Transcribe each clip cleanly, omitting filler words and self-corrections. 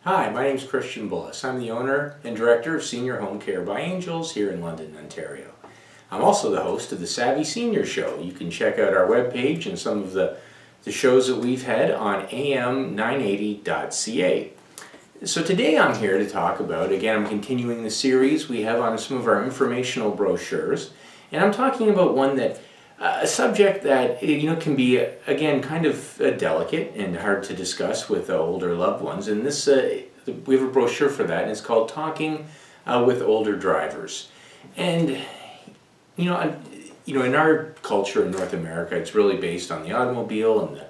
Hi, my name is Christian Bullis. I'm the owner and director of Senior Home Care by Angels here in London, Ontario. I'm also the host of the Savvy Senior Show. You can check out our webpage and some of the shows that we've had on am980.ca. So today I'm here to talk about, again, I'm continuing the series we have on some of our informational brochures, and I'm talking about one that a subject that can be again kind of delicate and hard to discuss with older loved ones. And this we have a brochure for that, and it's called "Talking with Older Drivers." And in our culture in North America, it's really based on the automobile and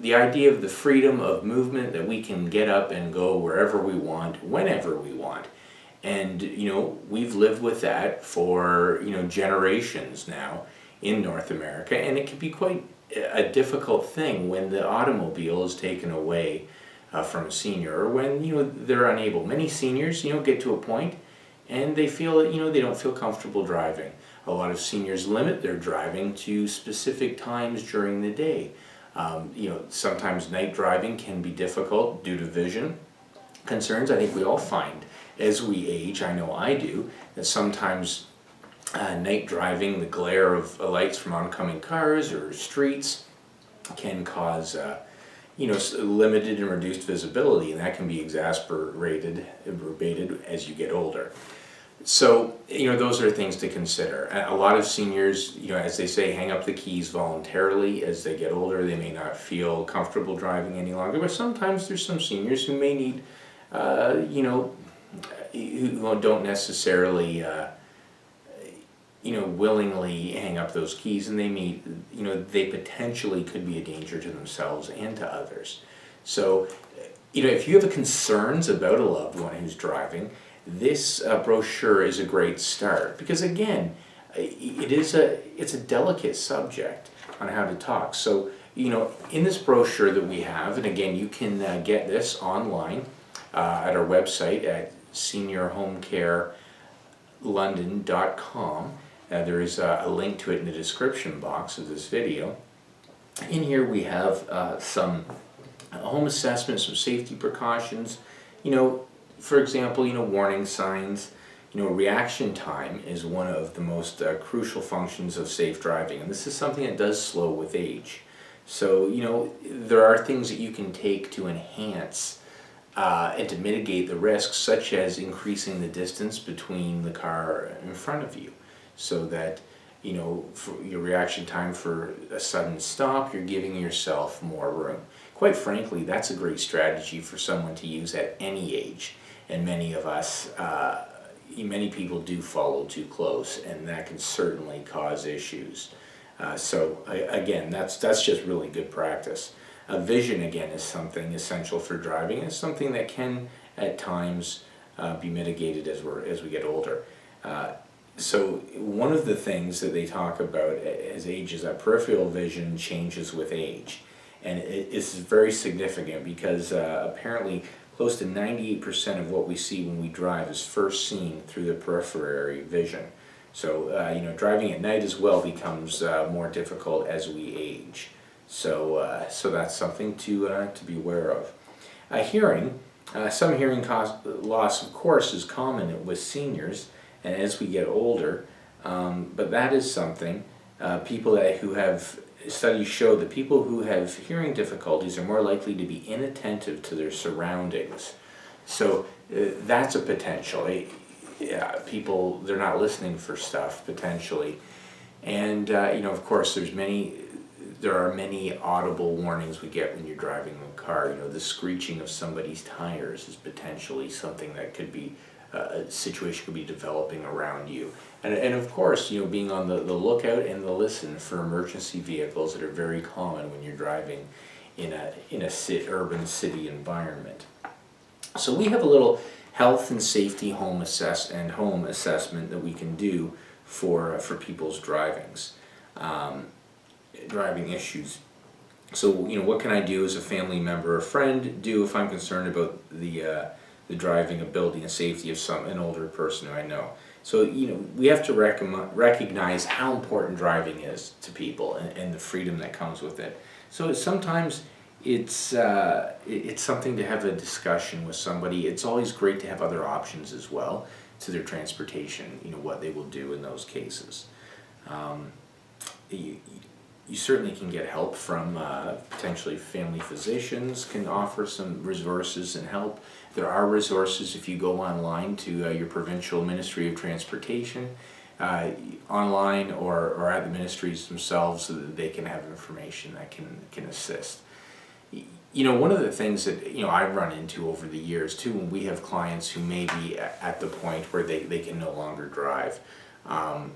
the idea of the freedom of movement, that we can get up and go wherever we want, whenever we want. And we've lived with that for generations now in North America, and it can be quite a difficult thing when the automobile is taken away from a senior, or when they're unable. Many seniors get to a point and they feel that they don't feel comfortable driving. A lot of seniors limit their driving to specific times during the day. Sometimes night driving can be difficult due to vision concerns. I think we all find as we age, I know I do, that sometimes night driving, the glare of lights from oncoming cars or streets can cause limited and reduced visibility, and that can be exacerbated as you get older. So those are things to consider. A lot of seniors, as they say, hang up the keys voluntarily. As they get older, they may not feel comfortable driving any longer, but sometimes there's some seniors who may need who don't necessarily willingly hang up those keys, and they potentially could be a danger to themselves and to others. So, if you have concerns about a loved one who's driving, this brochure is a great start, because again, it's a delicate subject on how to talk. So, in this brochure that we have, and again, you can get this online at our website at seniorhomecarelondon.com. There is a link to it in the description box of this video. In here we have some home assessments, some safety precautions. For example, warning signs. Reaction time is one of the most crucial functions of safe driving, and this is something that does slow with age. So, there are things that you can take to enhance and to mitigate the risks, such as increasing the distance between the car in front of you, so that for your reaction time for a sudden stop, you're giving yourself more room. Quite frankly, that's a great strategy for someone to use at any age, and many of us, many people do follow too close, and that can certainly cause issues. So again, that's just really good practice. Vision, again, is something essential for driving. It's something that can, at times, be mitigated as we get older. So one of the things that they talk about as age is that peripheral vision changes with age. And it's very significant because apparently close to 98% of what we see when we drive is first seen through the peripheral vision. So driving at night as well becomes more difficult as we age. So that's something to be aware of. Hearing, some hearing loss, of course, is common with seniors and as we get older, but that is something studies show that people who have hearing difficulties are more likely to be inattentive to their surroundings. So that's a potential. People, they're not listening for stuff potentially, and of course there are many audible warnings we get when you're driving a car. The screeching of somebody's tires is potentially something that could be a situation could be developing around you. And of course, being on the lookout and the listen for emergency vehicles that are very common when you're driving in a urban city environment. So we have a little health and safety home assessment that we can do for people's driving issues. So what can I do as a family member or friend do if I'm concerned about the driving ability and safety of an older person who I know? So we have to recognize how important driving is to people and the freedom that comes with it. So sometimes it's something to have a discussion with somebody. It's always great to have other options as well to their transportation, what they will do in those cases. Um, you, you certainly can get help from potentially family physicians can offer some resources and help. There are resources if you go online to your provincial Ministry of Transportation, online or at the ministries themselves, so that they can have information that can assist. One of the things that I've run into over the years too, when we have clients who may be at the point where they can no longer drive, and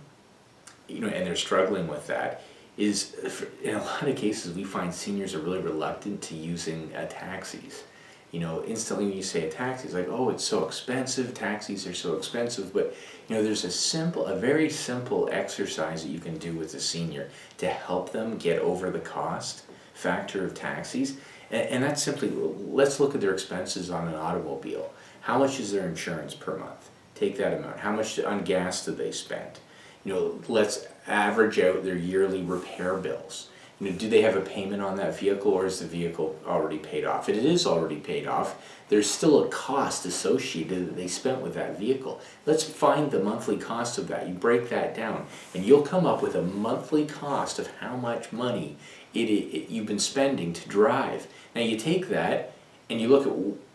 they're struggling with that, is in a lot of cases we find seniors are really reluctant to using taxis. Instantly when you say a taxi, it's like, oh, it's so expensive, taxis are so expensive. But there's a very simple exercise that you can do with a senior to help them get over the cost factor of taxis. And that's simply, let's look at their expenses on an automobile. How much is their insurance per month? Take that amount. How much on gas do they spend? Let's average out their yearly repair bills. Do they have a payment on that vehicle, or is the vehicle already paid off? If it is already paid off, there's still a cost associated that they spent with that vehicle. Let's find the monthly cost of that. You break that down, and you'll come up with a monthly cost of how much money you've been spending to drive. Now you take that and you look at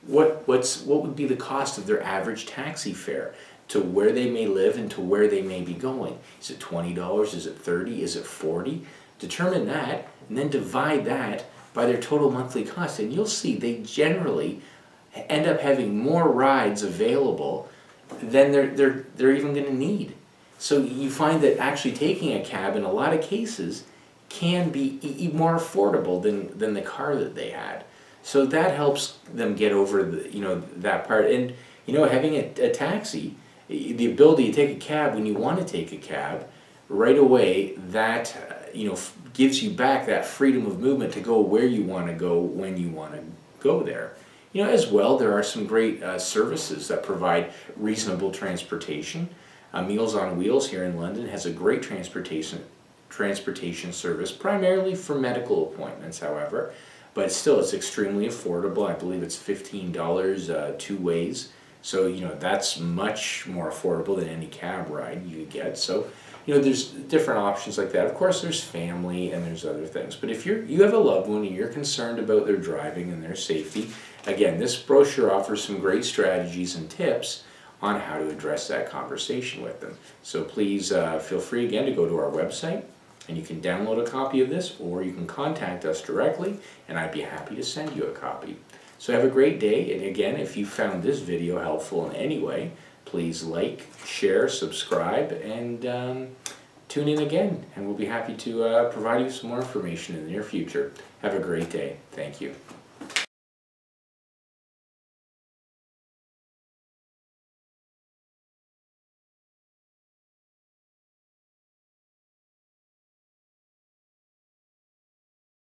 what would be the cost of their average taxi fare to where they may live and to where they may be going. Is it $20? Is it $30? Is it $40? Determine that and then divide that by their total monthly cost, and you'll see they generally end up having more rides available than they're even going to need. So you find that actually taking a cab in a lot of cases can be more affordable than the car that they had. So that helps them get over that part. And having a taxi, the ability to take a cab when you want to take a cab, right away, that gives you back that freedom of movement to go where you want to go when you want to go there. As well, there are some great services that provide reasonable transportation. Meals on Wheels here in London has a great transportation service, primarily for medical appointments, however, but still it's extremely affordable. I believe it's $15 two ways. So, that's much more affordable than any cab ride you get. So, there's different options like that. Of course, there's family and there's other things. But if you have a loved one and you're concerned about their driving and their safety, again, this brochure offers some great strategies and tips on how to address that conversation with them. So please feel free again to go to our website, and you can download a copy of this, or you can contact us directly, and I'd be happy to send you a copy. So have a great day, and again, if you found this video helpful in any way, please like, share, subscribe, and tune in again, and we'll be happy to provide you some more information in the near future. Have a great day. Thank you.